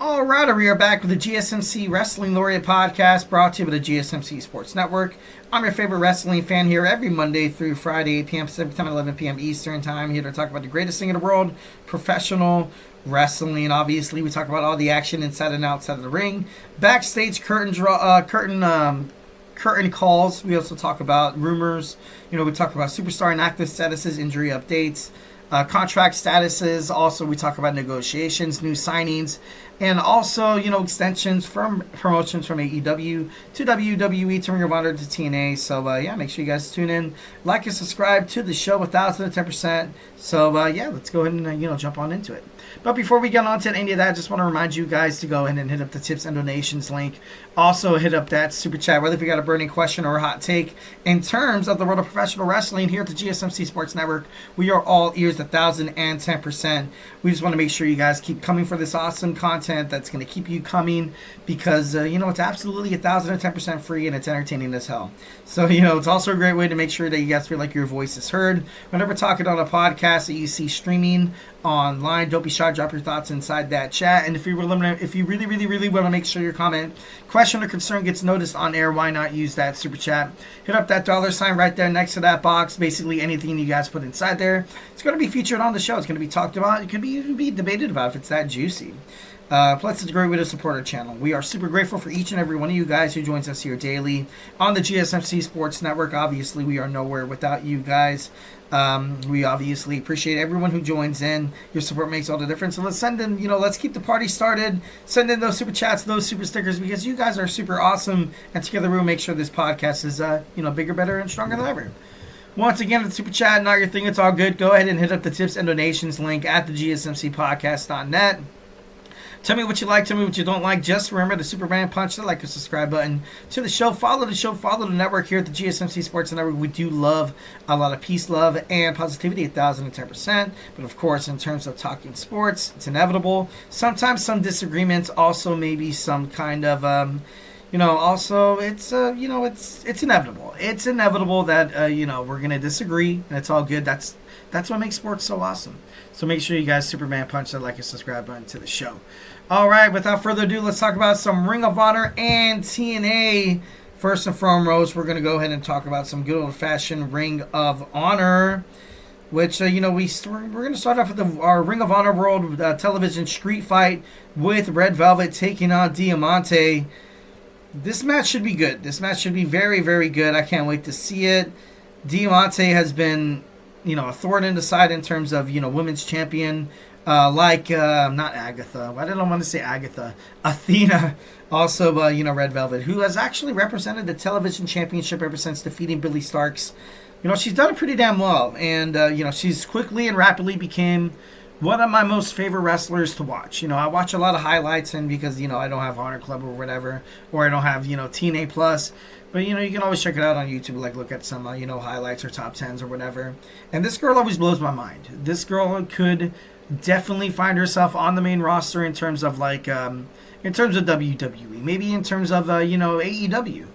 All right, we are back with the GSMC Wrestling Laureate podcast brought to you by the GSMC Sports Network. I'm your favorite wrestling fan here every Monday through Friday, 8 p.m. Pacific Time, 11 p.m. Eastern Time, here to talk about the greatest thing in the world, professional wrestling. Obviously, we talk about all the action inside and outside of the ring, backstage curtain calls. We also talk about rumors. We talk about superstar and active statuses, injury updates, contract statuses. Also, we talk about negotiations, new signings, and also, extensions from promotions from AEW to WWE to Ring of Honor to TNA. So, make sure you guys tune in, like and subscribe to the show 1,010%. So, let's go ahead and, jump on into it. But before we get on to any of that, I just want to remind you guys to go ahead and hit up the tips and donations link. Also, hit up that super chat, whether if you got a burning question or a hot take in terms of the world of professional wrestling here at the GSMC Sports Network. We are all ears 1,010%. We just want to make sure you guys keep coming for this awesome content that's going to keep you coming because, it's absolutely 1,010% free and it's entertaining as hell. So, it's also a great way to make sure that you guys feel like your voice is heard. Whenever we're talking on a podcast that you see streaming online, don't be shy, drop your thoughts inside that chat. And if you really, really, really want to make sure your comment, question, or concern gets noticed on air, why not use that super chat? Hit up that $ right there next to that box. Basically, anything you guys put inside there, it's going to be featured on the show. It's going to be talked about. It could even be debated about if it's that juicy. Plus, it's a great way to support our channel. We are super grateful for each and every one of you guys who joins us here daily on the GSMC Sports Network. Obviously, we are nowhere without you guys. We obviously appreciate everyone who joins in. Your support makes all the difference. So let's send in, let's keep the party started. Send in those super chats, those super stickers, because you guys are super awesome. And together we'll make sure this podcast is, bigger, better, and stronger than ever. Once again, the super chat, not your thing, it's all good. Go ahead and hit up the tips and donations link at the GSMCpodcast.net. Tell me what you like, tell me what you don't like. Just remember the Superman punch, the like and subscribe button to the show. Follow the network here at the GSMC Sports Network. We do love a lot of peace, love, and positivity, 1,010%. But of course, in terms of talking sports, it's inevitable. Sometimes some disagreements, also maybe some kind of, also it's inevitable. It's inevitable that, we're going to disagree, and it's all good. That's what makes sports so awesome. So make sure you guys Superman punch that like and subscribe button to the show. All right, without further ado, let's talk about some Ring of Honor and TNA. First and foremost, we're going to go ahead and talk about some good old-fashioned Ring of Honor, which, we're going to start off with our Ring of Honor World Television Street Fight with Red Velvet taking on Diamante. This match should be good. This match should be very, very good. I can't wait to see it. Diamante has been, a thorn in the side in terms of, women's champion. Not Agatha. Why did I want to say Agatha? Athena. Also, Red Velvet, who has actually represented the television championship ever since defeating Billie Starkz. She's done it pretty damn well. And, she's quickly and rapidly became one of my most favorite wrestlers to watch. I watch a lot of highlights, and because, I don't have Honor Club or whatever, or I don't have, TNA Plus. But, you can always check it out on YouTube, like look at some, highlights or top 10s or whatever. And this girl always blows my mind. This girl could definitely find herself on the main roster in terms of WWE, maybe in terms of AEW.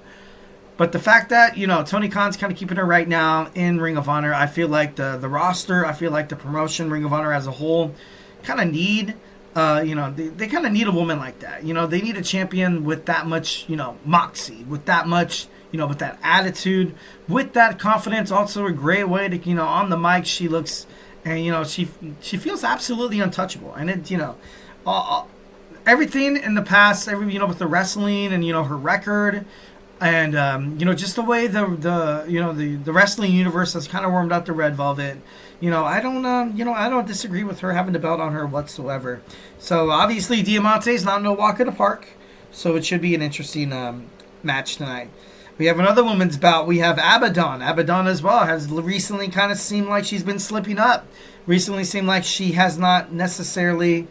But the fact that Tony Khan's kind of keeping her right now in Ring of Honor, I feel like the roster, I feel like the promotion, Ring of Honor as a whole, kind of need they kind of need a woman like that. They need a champion with that much moxie, with that much with that attitude, with that confidence. Also a great way to on the mic she looks. And, she feels absolutely untouchable. And it, everything in the past, with the wrestling and, her record and, just the way the wrestling universe has kind of warmed up to Red Velvet, I don't disagree with her having the belt on her whatsoever. So, obviously, Diamante's not no walk in the park. So, it should be an interesting match tonight. We have another women's bout. We have Abaddon. Abaddon as well has recently kind of seemed like she's been slipping up. Recently seemed like she has not necessarily,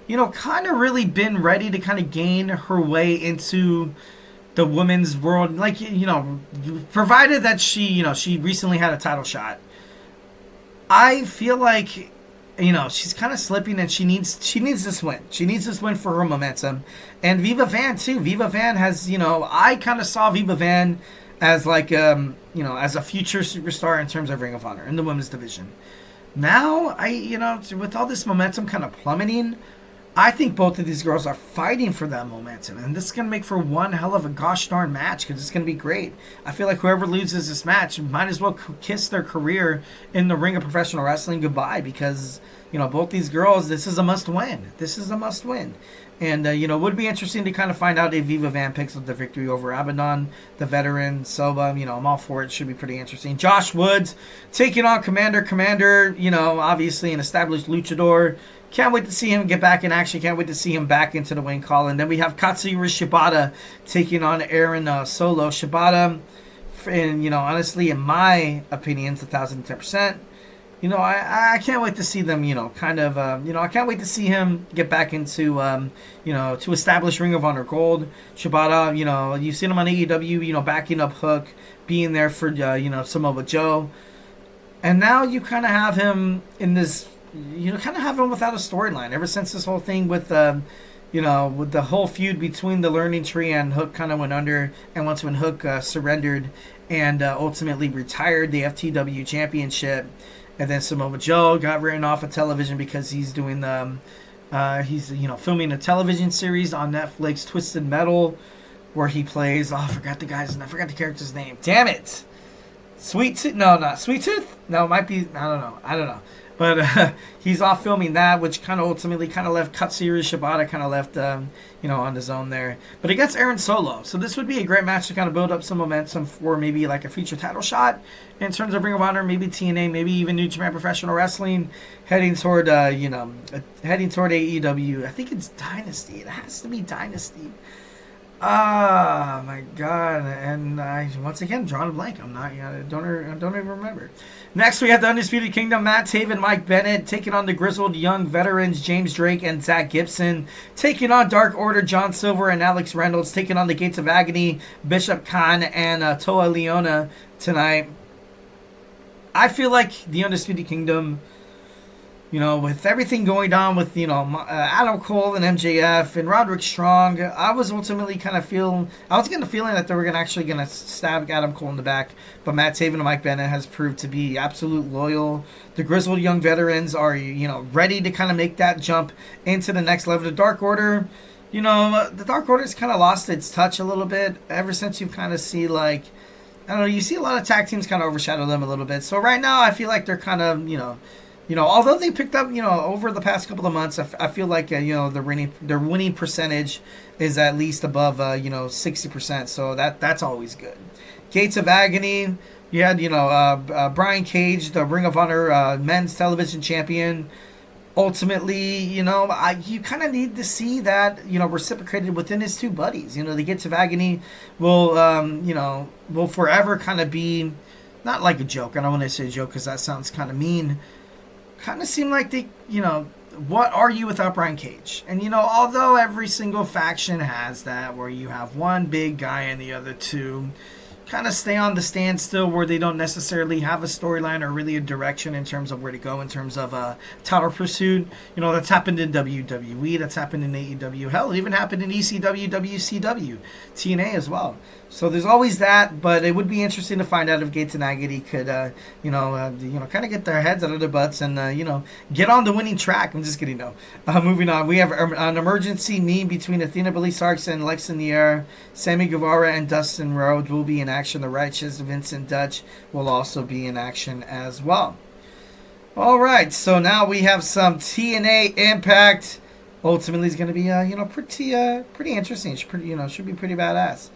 kind of really been ready to kind of gain her way into the women's world. Like, provided that she recently had a title shot. I feel like, she's kind of slipping, and she needs this win. She needs this win for her momentum. And Viva Van, too. Viva Van has, I kind of saw Viva Van as like, as a future superstar in terms of Ring of Honor in the women's division. Now, with all this momentum kind of plummeting, I think both of these girls are fighting for that momentum, and this is going to make for one hell of a gosh darn match because it's going to be great. I feel like whoever loses this match might as well kiss their career in the ring of professional wrestling goodbye because, both these girls, this is a must win. This is a must win. And, it would be interesting to kind of find out if Viva Van picks up the victory over Abaddon, the veteran. So, I'm all for it. It should be pretty interesting. Josh Woods taking on Commander. Commander, obviously an established luchador. Can't wait to see him get back in action. Can't wait to see him back into the wing call. And then we have Katsuyori Shibata taking on Aaron Solo. Shibata, and, honestly, in my opinion, it's 1,010%. I can't wait to see them, I can't wait to see him get back into, to establish Ring of Honor Gold. Shibata, you've seen him on AEW, backing up Hook, being there for, Samoa Joe. And now you kind of have him in this, kind of have him without a storyline ever since this whole thing with, with the whole feud between the Learning Tree and Hook kind of went under. And once when Hook surrendered and ultimately retired the FTW Championship. And then Samoa Joe got written off of television because he's doing the, filming a television series on Netflix, Twisted Metal, where he plays. Oh, I forgot the character's name. Damn it! Sweet Tooth? No, not Sweet Tooth. No, it might be. I don't know. But he's off filming that, which kind of ultimately left Katsuyori Shibata left, on his own there. But against Aaron Solo. So this would be a great match to kind of build up some momentum for maybe like a future title shot in terms of Ring of Honor, maybe TNA, maybe even New Japan Professional Wrestling, heading toward AEW. I think it's Dynasty. It has to be Dynasty. Ah, my God. And once again, drawing a blank. I don't even remember. Next, we have the Undisputed Kingdom, Matt Taven, Mike Bennett, taking on the grizzled young veterans, James Drake and Zach Gibson, taking on Dark Order, John Silver and Alex Reynolds, taking on the Gates of Agony, Bishop Khan and Toa Leona tonight. I feel like the Undisputed Kingdom, with everything going on with, Adam Cole and MJF and Roderick Strong, I was ultimately getting the feeling that they were going to stab Adam Cole in the back. But Matt Taven and Mike Bennett has proved to be absolute loyal. The grizzled young veterans are, ready to kind of make that jump into the next level. The Dark Order, the Dark Order's kind of lost its touch a little bit ever since you've kind of see you see a lot of tag teams kind of overshadow them a little bit. So right now I feel like they're kind of, although they picked up, over the past couple of months, I feel like, their winning percentage is at least above, 60%. So that's always good. Gates of Agony, you had, Brian Cage, the Ring of Honor men's television champion. Ultimately, you kind of need to see that, reciprocated within his two buddies. The Gates of Agony will forever kind of be, not like a joke. I don't want to say a joke because that sounds kind of mean. Kind of seem like they, what are you without Brian Cage? And, although every single faction has that, where you have one big guy and the other two kind of stay on the standstill where they don't necessarily have a storyline or really a direction in terms of where to go in terms of title pursuit. That's happened in WWE, that's happened in AEW. Hell, it even happened in ECW, WCW, TNA as well. So there's always that, but it would be interesting to find out if Gates and Agony could, kind of get their heads out of their butts and, get on the winning track. I'm just kidding, no. Moving on, we have an emergency meet between Athena Belli-Sarks and Lex in the Air. Sammy Guevara and Dustin Rhodes will be in action. The Righteous Vincent Dutch will also be in action as well. All right, so now we have some TNA Impact. Ultimately, it's going to be, pretty interesting. Should be pretty badass.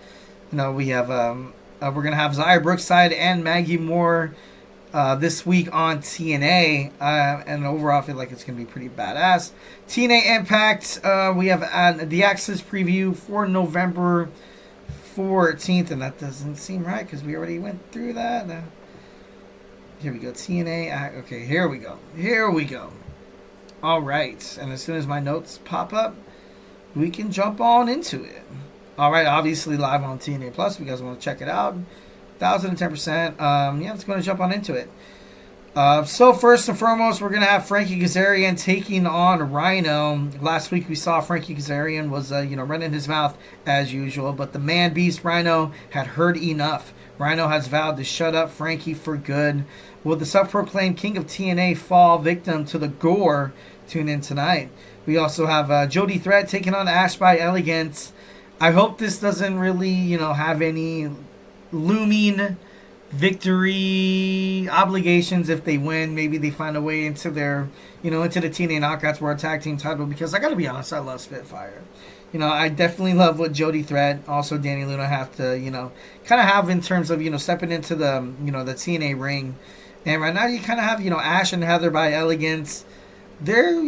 We have we're gonna have Xia Brookside and Maggie Moore this week on TNA, and overall I feel like it's gonna be pretty badass. TNA Impact, we have the Access preview for November 14th, and that doesn't seem right because we already went through that. Here we go, TNA. Okay, here we go. All right, and as soon as my notes pop up, we can jump on into it. All right, obviously live on TNA Plus. If you guys want to check it out, 1,010%. Let's go and jump on into it. So first and foremost, we're gonna have Frankie Kazarian taking on Rhino. Last week we saw Frankie Kazarian was running his mouth as usual, but the man beast Rhino had heard enough. Rhino has vowed to shut up Frankie for good. Will the self-proclaimed king of TNA fall victim to the gore tune in tonight. We also have Jody Threat taking on Ash by Elegance. I hope this doesn't really, have any looming victory obligations if they win. Maybe they find a way into their, into the TNA Knockouts World Tag Team title, because I gotta be honest, I love Spitfire. I definitely love what Jody Threat, also Danny Luna have to, kind of have in terms of, stepping into the, the TNA ring. And right now you kind of have, Ash and Heather by Elegance. They're,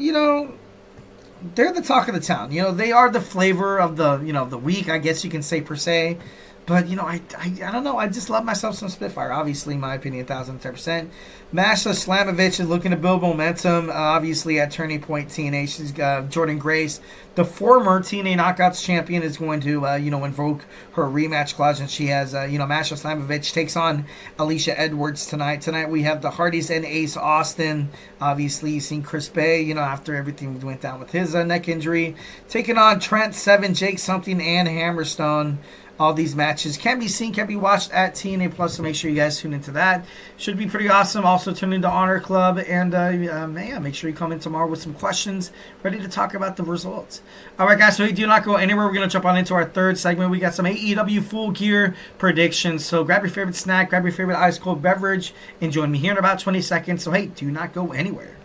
they're the talk of the town. They are the flavor of the, of the week, I guess you can say, per se. But, I don't know. I just love myself some Spitfire. Obviously, in my opinion, 1,010%. Masha Slamovich is looking to build momentum, obviously, at Turning Point TNA. She's got Jordan Grace, the former TNA Knockouts champion, is going to, invoke her rematch clause. And she has, Masha Slamovich takes on Alicia Edwards tonight. Tonight, we have the Hardys and Ace Austin. Obviously, you've seen Chris Bay, after everything went down with his neck injury. Taking on Trent Seven, Jake Something, and Hammerstone. All these matches can be seen, can be watched at TNA Plus, so make sure you guys tune into that. Should be pretty awesome. Also, tune into Honor Club, and make sure you come in tomorrow with some questions, ready to talk about the results. All right, guys, so do not go anywhere. We're going to jump on into our third segment. We got some AEW Full Gear predictions, so grab your favorite snack, grab your favorite ice cold beverage, and join me here in about 20 seconds. So, hey, do not go anywhere.